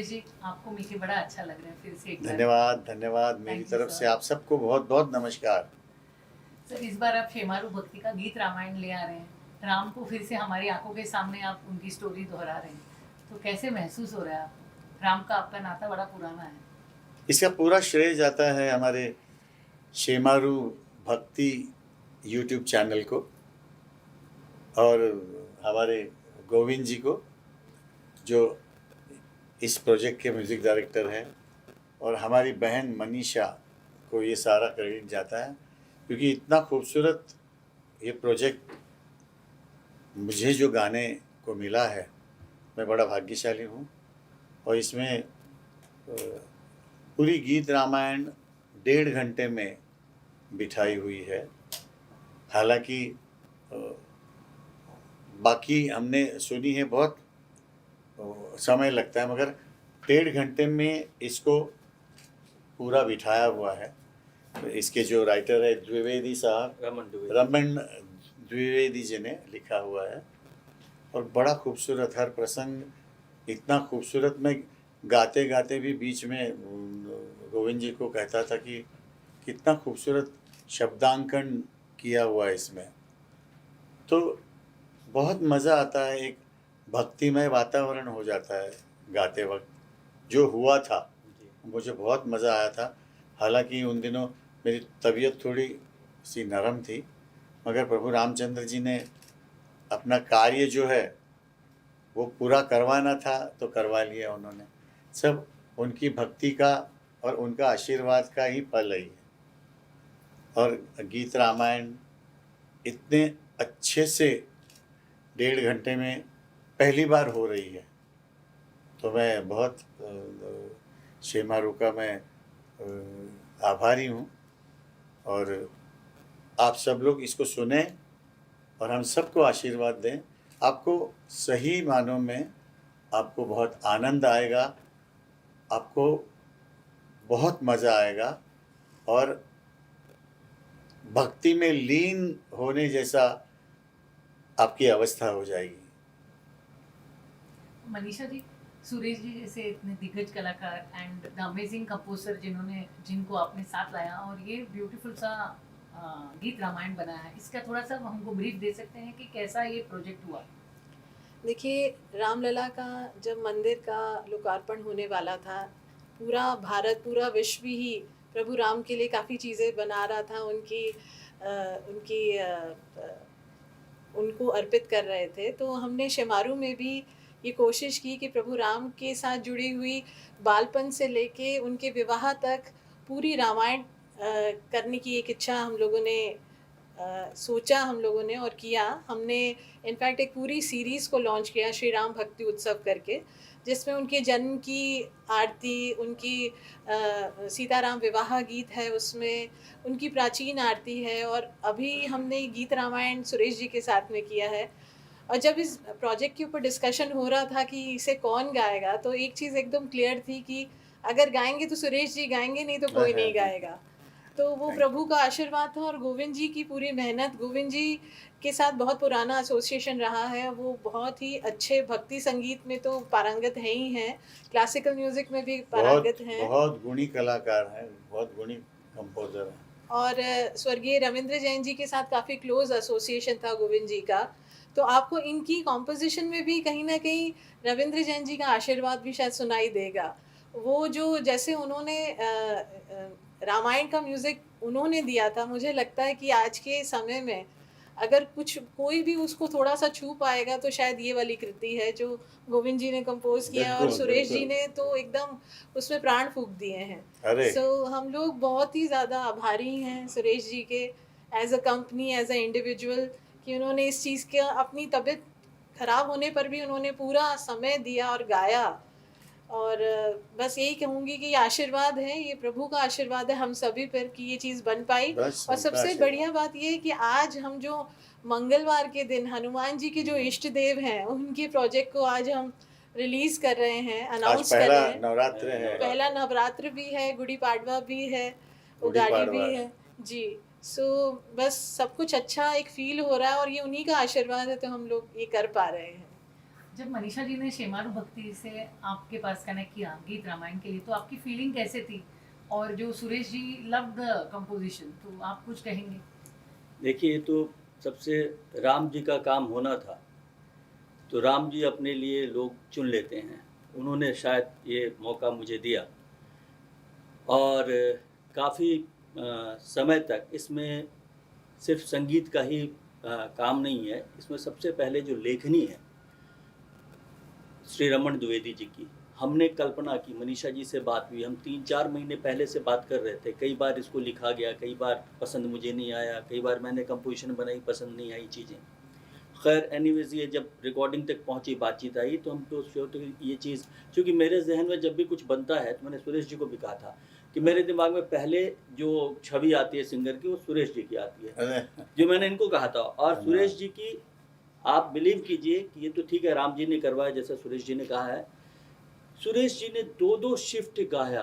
सुरेश जी, आपको मिलके बड़ा अच्छा लग रहा है फिर से एक बार। धन्यवाद धन्यवाद मेरी थैंक यू तरफ से सर। आप सबको बहुत बहुत नमस्कार। सर, इस बार आप शेमारू भक्ति का गीत रामायण ले आ रहे हैं। राम को फिर से हमारी आंखों के सामने आप उनकी स्टोरी दोहरा रहे हैं, तो कैसे महसूस हो रहा है आपको? राम का आपका नाता बड़ा पुराना है। इसका पूरा श्रेय जाता है हमारे शेमारू भक्ति यूट्यूब चैनल को और हमारे गोविंद जी को, जो इस प्रोजेक्ट के म्यूज़िक डायरेक्टर हैं, और हमारी बहन मनीषा को ये सारा क्रेडिट जाता है, क्योंकि इतना खूबसूरत ये प्रोजेक्ट मुझे जो गाने को मिला है, मैं बड़ा भाग्यशाली हूँ। और इसमें पूरी गीत रामायण 1.5 घंटे में बिठाई हुई है। हालांकि बाकी हमने सुनी है, बहुत समय लगता है, मगर 1.5 घंटे में इसको पूरा बिठाया हुआ है। तो इसके जो राइटर है द्विवेदी साहब, रमन द्विवेदी जी ने लिखा हुआ है। और बड़ा खूबसूरत हर प्रसंग इतना खूबसूरत, मैं गाते गाते भी बीच में गोविंद जी को कहता था कि कितना खूबसूरत शब्दांकन किया हुआ है इसमें। तो बहुत मज़ा आता है, एक भक्तिमय वातावरण हो जाता है गाते वक्त। जो हुआ था मुझे बहुत मज़ा आया था। हालांकि उन दिनों मेरी तबीयत थोड़ी सी नरम थी, मगर प्रभु रामचंद्र जी ने अपना कार्य जो है वो पूरा करवाना था तो करवा लिया उन्होंने। सब उनकी भक्ति का और उनका आशीर्वाद का ही फल है। और गीत रामायण इतने अच्छे से 1.5 घंटे में पहली बार हो रही है, तो मैं बहुत शेमारू का मैं आभारी हूँ। और आप सब लोग इसको सुने और हम सबको आशीर्वाद दें। आपको सही मानों में आपको बहुत आनंद आएगा, आपको बहुत मज़ा आएगा और भक्ति में लीन होने जैसा आपकी अवस्था हो जाएगी। मनीषा जी, सुरेश जी जैसे इतने दिग्गज कलाकार एंड द अमेजिंग कंपोजर जिनको आपने साथ लाया और ये ब्यूटीफुल सा गीत रामायण बनाया है, इसका थोड़ा सा हमको ब्रीफ दे सकते हैं कि कैसा ये प्रोजेक्ट हुआ? देखिए, रामलला का जब मंदिर का लोकार्पण होने वाला था, पूरा भारत, पूरा विश्व ही प्रभु राम के लिए काफ़ी चीज़ें बना रहा था, उनको अर्पित कर रहे थे। तो हमने शेमारू में भी ये कोशिश की कि प्रभु राम के साथ जुड़ी हुई बालपन से लेके उनके विवाह तक पूरी रामायण करने की एक इच्छा हम लोगों ने सोचा, हम लोगों ने और किया। हमने इनफैक्ट एक पूरी सीरीज़ को लॉन्च किया, श्री राम भक्ति उत्सव करके, जिसमें उनके जन्म की आरती, उनकी सीताराम विवाह गीत है उसमें, उनकी प्राचीन आरती है, और अभी हमने गीत रामायण सुरेश जी के साथ में किया है। और जब इस प्रोजेक्ट के ऊपर डिस्कशन हो रहा था कि इसे कौन गाएगा, तो एक चीज़ एकदम क्लियर थी कि अगर गाएंगे तो सुरेश जी गाएंगे, नहीं तो कोई नहीं गाएगा। तो वो प्रभु का आशीर्वाद था और गोविंद जी की पूरी मेहनत। गोविंद जी के साथ बहुत पुराना एसोसिएशन रहा है, वो बहुत ही अच्छे भक्ति संगीत में तो पारंगत हैं ही हैं, क्लासिकल म्यूज़िक में भी पारंगत हैं, बहुत गुणी कलाकार हैं, बहुत गुणी कंपोजर हैं। और स्वर्गीय रविंद्र जैन जी के साथ काफ़ी क्लोज एसोसिएशन था गोविंद जी का। तो आपको इनकी कॉम्पोजिशन में भी कहीं ना कहीं रविंद्र जैन जी का आशीर्वाद भी शायद सुनाई देगा। वो जो जैसे उन्होंने रामायण का म्यूज़िक उन्होंने दिया था, मुझे लगता है कि आज के समय में अगर कोई भी उसको थोड़ा सा छू पाएगा तो शायद ये वाली कृति है जो गोविंद जी ने कंपोज किया है, और सुरेश जी ने तो एकदम उसमें प्राण फूंक दिए हैं। सो हम लोग बहुत ही ज़्यादा आभारी हैं सुरेश जी के, as a company, as a individual, कि उन्होंने इस चीज़ के अपनी तबीयत खराब होने पर भी उन्होंने पूरा समय दिया और गाया। और बस यही कहूँगी कि ये आशीर्वाद है, ये प्रभु का आशीर्वाद है हम सभी पर कि ये चीज़ बन पाई। और सबसे बढ़िया बात ये है कि आज हम जो मंगलवार के दिन हनुमान जी के जो इष्ट देव हैं, उनके प्रोजेक्ट को आज हम रिलीज कर रहे हैं, अनाउंस कर रहे हैं। नवरात्र है, पहला नवरात्र भी है, गुड़ी पाड़वा भी है, उगाड़ी भी है जी। सो बस सब कुछ अच्छा एक फील हो रहा है और ये उन्हीं का आशीर्वाद है, तो हम लोग ये कर पा रहे हैं। जब मनीषा जी ने शेमारू भक्ति से आपके पास कनेक्ट किया गीत रामायण के लिए, तो आपकी फीलिंग कैसे थी? और जो Suresh ji love the composition, तो आप कुछ कहेंगे? देखिए, ये तो सबसे राम जी का काम होना था, तो राम जी अपने लिए लोग चुन लेते हैं। उन्होंने शायद ये मौका मुझे दिया और काफ़ी समय तक इसमें सिर्फ संगीत का ही काम नहीं है, इसमें सबसे पहले जो लेखनी है श्री रमन द्विवेदी जी की, हमने कल्पना की, मनीषा जी से बात हुई, हम 3-4 महीने पहले से बात कर रहे थे। कई बार इसको लिखा गया, कई बार पसंद मुझे नहीं आया, कई बार मैंने कंपोजिशन बनाई, पसंद नहीं आई चीज़ें। खैर एनीवेज, ये जब रिकॉर्डिंग तक पहुंची, बातचीत आई, तो हम तो श्योर थे ये चीज़, क्योंकि मेरे जहन में जब भी कुछ बनता है, तो मैंने सुरेश जी को भी कहा था कि मेरे दिमाग में पहले जो छवि आती है सिंगर की, वो सुरेश जी की आती है, जो मैंने इनको कहा था। और सुरेश जी की आप बिलीव कीजिए कि ये तो ठीक है राम जी ने करवाया, जैसा सुरेश जी ने कहा है, सुरेश जी ने 2-2 शिफ्ट गाया।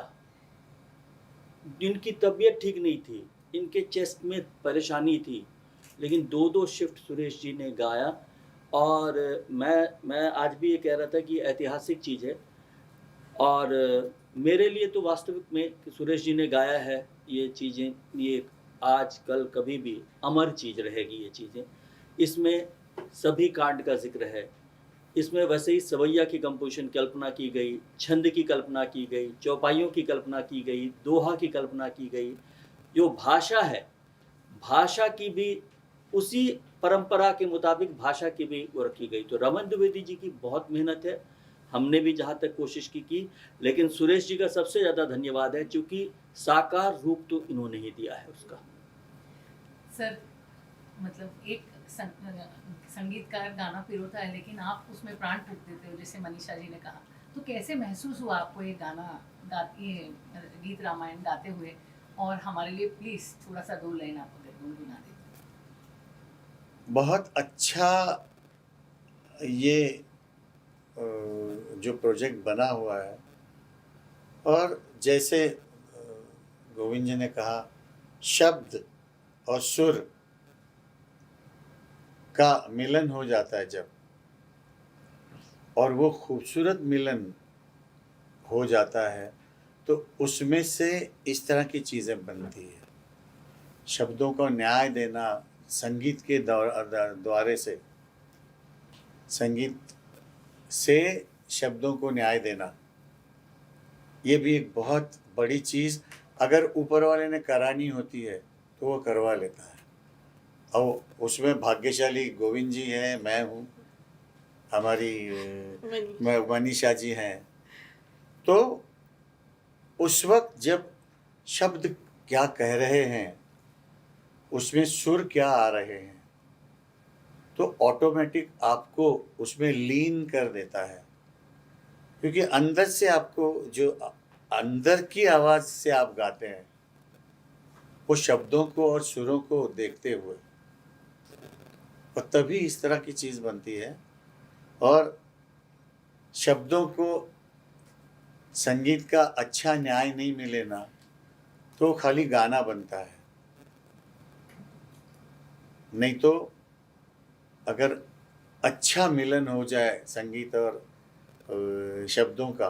इनकी तबीयत ठीक नहीं थी, इनके चेस्ट में परेशानी थी, लेकिन 2-2 शिफ्ट सुरेश जी ने गाया। और मैं आज भी ये कह रहा था कि ऐतिहासिक चीज़ है, और मेरे लिए तो वास्तविक में कि सुरेश जी ने गाया है ये चीज़ें, ये आज कल कभी भी अमर चीज़ रहेगी ये चीज़ें। इसमें सभी कांड का जिक्र है, इसमें वैसे ही सवैया की कंपोजिशन कल्पना की गई, छंद की कल्पना की गई, चौपाइयों की कल्पना की गई, दोहा की कल्पना की गई। जो भाषा है, भाषा की भी उसी परंपरा के मुताबिक भाषा की भी वो रखी गई। तो रमन द्विवेदी जी की बहुत मेहनत है, हमने भी जहाँ तक कोशिश की, लेकिन सुरेश जी का सबसे ज़्यादा धन्यवाद है, क्योंकि साकार रूप तो इन्होंने ही दिया है उसका। सर, मतलब एक संगीतकार गाना पिरोता है, लेकिन आप उसमें प्राण फूंक देते हो, जैसे मनीषा जी ने कहा। तो कैसे महसूस हुआ आपको ये गाना ये गीत रामायण गाते हुए? और हमारे लिए प्लीज थोड़ा सा 2 लाइन आप अगर गुनगुना दें। बहुत अच्छा ये जो प्रोजेक्ट बना हुआ है, और जैसे गोविंद जी ने कहा, शब्द और सुर का मिलन हो जाता है जब, और वो खूबसूरत मिलन हो जाता है, तो उसमें से इस तरह की चीज़ें बनती है। शब्दों को न्याय देना संगीत के द्वारे से, संगीत से शब्दों को न्याय देना, ये भी एक बहुत बड़ी चीज़ अगर ऊपर वाले ने करानी होती है तो वो करवा लेता है। और उसमें भाग्यशाली गोविंद जी हैं, मैं हूँ, हमारी मनीषा जी हैं। तो उस वक्त जब शब्द क्या कह रहे हैं, उसमें सुर क्या आ रहे हैं, तो ऑटोमेटिक आपको उसमें लीन कर देता है, क्योंकि अंदर से आपको जो अंदर की आवाज़ से आप गाते हैं, वो शब्दों को और सुरों को देखते हुए, और तभी इस तरह की चीज़ बनती है। और शब्दों को संगीत का अच्छा न्याय नहीं मिले ना, तो खाली गाना बनता है। नहीं तो अगर अच्छा मिलन हो जाए संगीत और शब्दों का,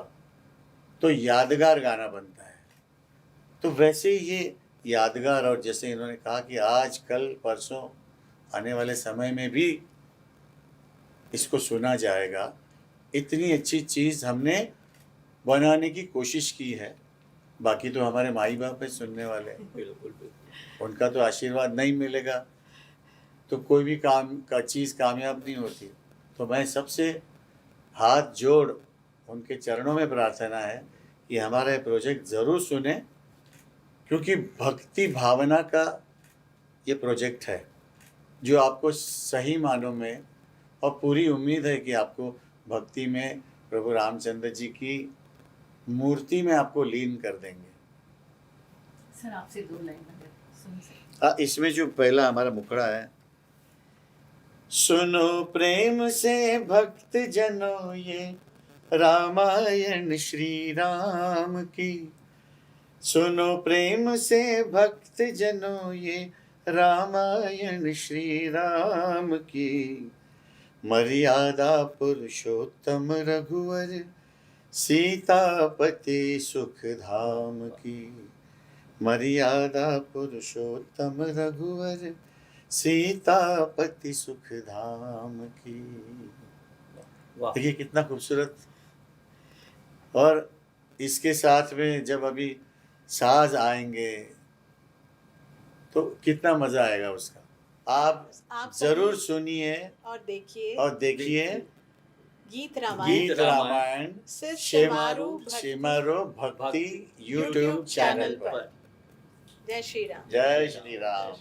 तो यादगार गाना बनता है। तो वैसे ही ये यादगार, और जैसे इन्होंने कहा कि आज कल परसों आने वाले समय में भी इसको सुना जाएगा, इतनी अच्छी चीज़ हमने बनाने की कोशिश की है। बाकी तो हमारे माई बाप है सुनने वाले, बिल्कुल, उनका तो आशीर्वाद नहीं मिलेगा तो कोई भी काम का चीज़ कामयाब नहीं होती। तो मैं सबसे हाथ जोड़ उनके चरणों में प्रार्थना है कि हमारा प्रोजेक्ट ज़रूर सुने, क्योंकि भक्ति भावना का ये प्रोजेक्ट है जो आपको सही मानों में, और पूरी उम्मीद है कि आपको भक्ति में प्रभु रामचंद्र जी की मूर्ति में आपको लीन कर देंगे। सर, आपसे 2 लाइन अगर सुन सकते। इसमें जो पहला हमारा मुखड़ा है, सुनो प्रेम से भक्त जनों ये रामायण श्री राम की, सुनो प्रेम से भक्त जनों ये रामायण श्री राम की, मर्यादा पुरुषोत्तम रघुवर सीतापति सुख धाम की। मर्यादा पुरुषोत्तम रघुवर सीतापति सुख धाम की। वाह देखिए कितना खूबसूरत। और इसके साथ में जब अभी साज आएंगे तो कितना मजा आएगा उसका। आप आप जरूर सभी सुनिए और देखिए और देखिए गीत रामायण गीत रामायण सिर्फ शेमारो भक्ति यूट्यूब चैनल पर। जय श्री राम। जय श्री राम।